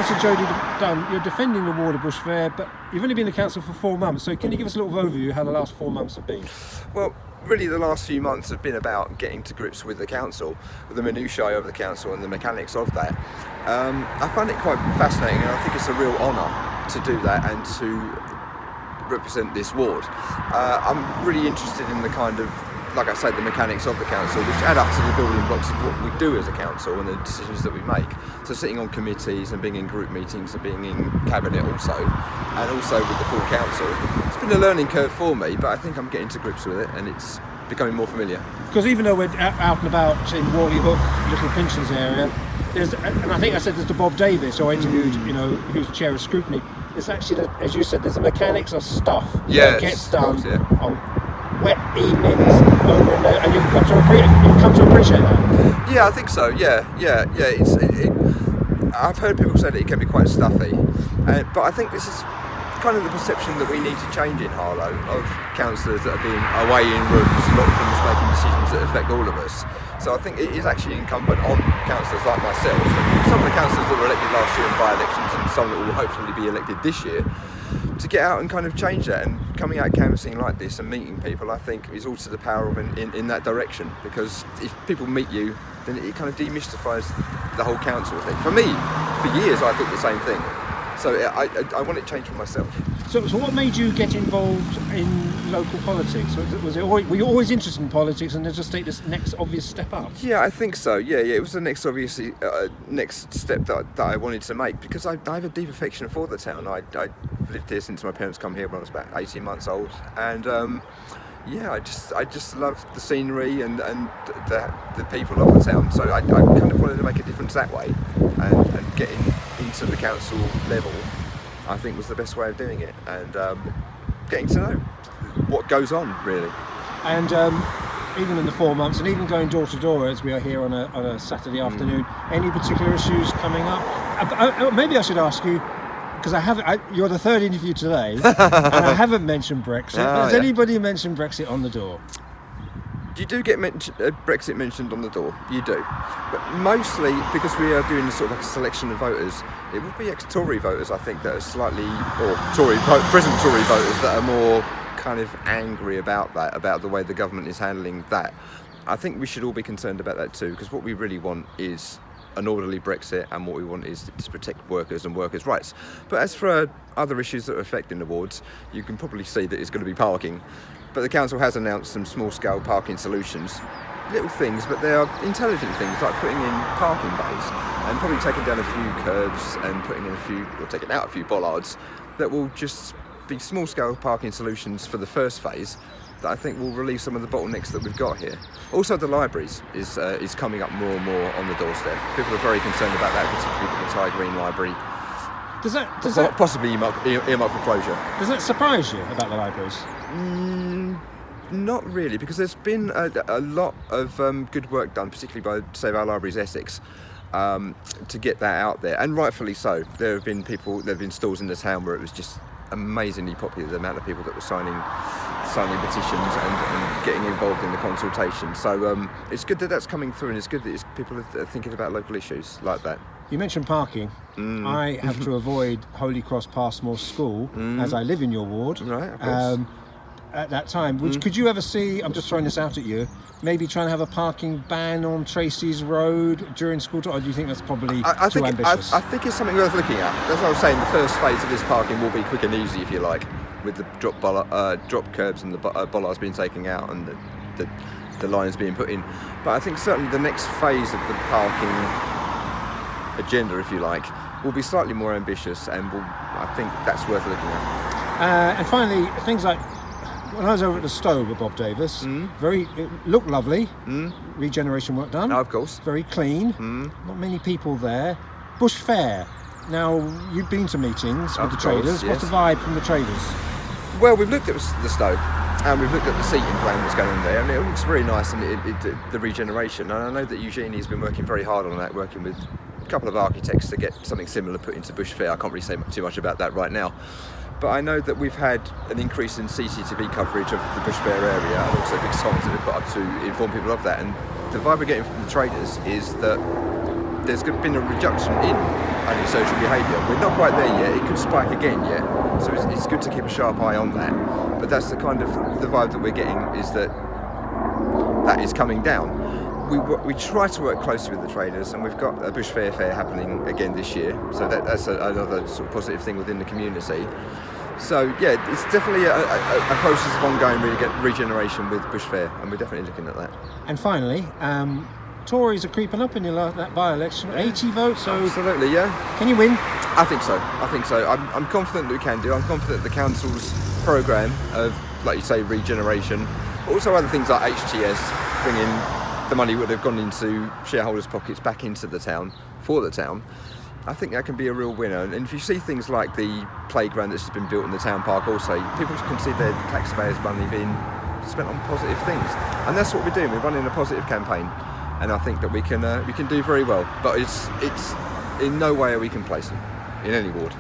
Councillor Jodi Dunne, you're defending the ward of Bush Fair, but you've only been the council for 4 months, so can you give us a little overview of how the last 4 months have been? Well, really the last few months have been about getting to grips with the council, with the minutiae of the council and the mechanics of that. I find it quite fascinating, and I think it's a real honour to do that and to represent this ward. I'm really interested in the kind of, like I say, the mechanics of the council, which add up to the building blocks of what we do as a council and the decisions that we make. So sitting on committees and being in group meetings and being in cabinet also, and also with the full council. It's been a learning curve for me, but I think I'm getting to grips with it and it's becoming more familiar. Because even though we're out and about in Warley Hook, Little Pinchons area, and I think I said there's the Bob Davis, who I interviewed, who's chair of scrutiny. It's actually, as you said, there's the mechanics of stuff that gets done on wet evenings over and there, and you've come to appreciate that. Yeah, I think so. Yeah. I've heard people say that it can be quite stuffy, but I think this is kind of the perception that we need to change in Harlow of councillors that are being away in rooms, not rooms making decisions that affect all of us. So I think it is actually incumbent on councillors like myself, and some of the councillors that were elected last year in by-elections and some that will hopefully be elected this year, to get out and kind of change that. And coming out canvassing like this and meeting people, I think, is also the power of in that direction, because if people meet you, then it kind of demystifies the whole council thing. For me, for years I thought the same thing, so I want it changed for myself. So what made you get involved in local politics? Were you always interested in politics and then just take this next obvious step up? Yeah, I think so. Yeah, it was the next next step that I wanted to make, because I have a deep affection for the town. I lived here since my parents come here when I was about 18 months old, and I just love the scenery and the people of the town. So I kind of wanted to make a difference that way, and getting into the council level, I think, was the best way of doing it, and getting to know what goes on, really. And even in the 4 months, and even going door to door as we are here on a Saturday afternoon, any particular issues coming up? Maybe I should ask you, because you're the third interview today, and I haven't mentioned Brexit. Has anybody mentioned Brexit on the door? You do get Brexit mentioned on the door, you do. But mostly because we are doing sort of like a selection of voters, it would be ex-Tory voters, I think, that are slightly, or present Tory voters that are more kind of angry about that, about the way the government is handling that. I think we should all be concerned about that too, because what we really want is an orderly Brexit, and what we want is to protect workers and workers' rights. But as for other issues that are affecting the wards, you can probably see that it's going to be parking. But the council has announced some small-scale parking solutions, little things, but they are intelligent things, like putting in parking bays and probably taking down a few curbs and taking out a few bollards that will just be small-scale parking solutions for the first phase that I think will relieve some of the bottlenecks that we've got here. Also, the libraries is coming up more and more on the doorstep. People are very concerned about that, particularly the Thai Green Library. Does that possibly earmarked for closure? Does that surprise you about the libraries? Not really, because there's been a lot of good work done, particularly by Save Our Libraries Essex, to get that out there, and rightfully so. There have been stalls in the town where it was just amazingly popular, the amount of people that were signing petitions and getting involved in the consultation. So it's good that that's coming through, and it's good that people are thinking about local issues like that. You mentioned parking. I have to avoid Holy Cross Passmore School as I live in your ward. Right, of course. At that time, could you ever see, I'm just throwing this out at you, maybe trying to have a parking ban on Tracy's Road during school time, or do you think that's probably too ambitious? I think it's something worth looking at. That's what I was saying, the first phase of this parking will be quick and easy, if you like, with the drop curbs and the bollards being taken out and the lines being put in. But I think certainly the next phase of the parking agenda, if you like, will be slightly more ambitious, and I think that's worth looking at. And finally, things like, when I was over at the Stowe with Bob Davis, it looked lovely, regeneration work done. Of course. Very clean, not many people there. Bush Fair, now you've been to meetings with the traders, What's the vibe from the traders? Well, we've looked at the Stowe, and we've looked at the seating plan that's going on there, and it looks very nice, and the regeneration, and I know that Eugenie's been working very hard on that, working with a couple of architects to get something similar put into Bush Fair. I can't really say too much about that right now. But I know that we've had an increase in CCTV coverage of the Bush Fair area, and also big signs that we've put up to inform people of that. And the vibe we're getting from the traders is that there's been a reduction in antisocial behaviour. We're not quite there yet. It could spike again yet. So it's good to keep a sharp eye on that. But that's the kind of the vibe that we're getting, is that is coming down. We try to work closely with the traders, and we've got a Bush Fair happening again this year. So that's another sort of positive thing within the community. So yeah, it's definitely a process of ongoing regeneration with Bush Fair, and we're definitely looking at that. And finally, Tories are creeping up in that by-election. 80 votes, so absolutely, yeah. Can you win? I think so. I'm confident that we can do. I'm confident the council's programme of, like you say, regeneration, but also other things like HTS, bringing the money would have gone into shareholders' pockets back into the town, for the town. I think that can be a real winner. And if you see things like the playground that's just been built in the town park also, people can see their taxpayers' money being spent on positive things. And that's what we're doing. We're running a positive campaign. And I think that we can do very well. But it's in no way are we complacent in any ward.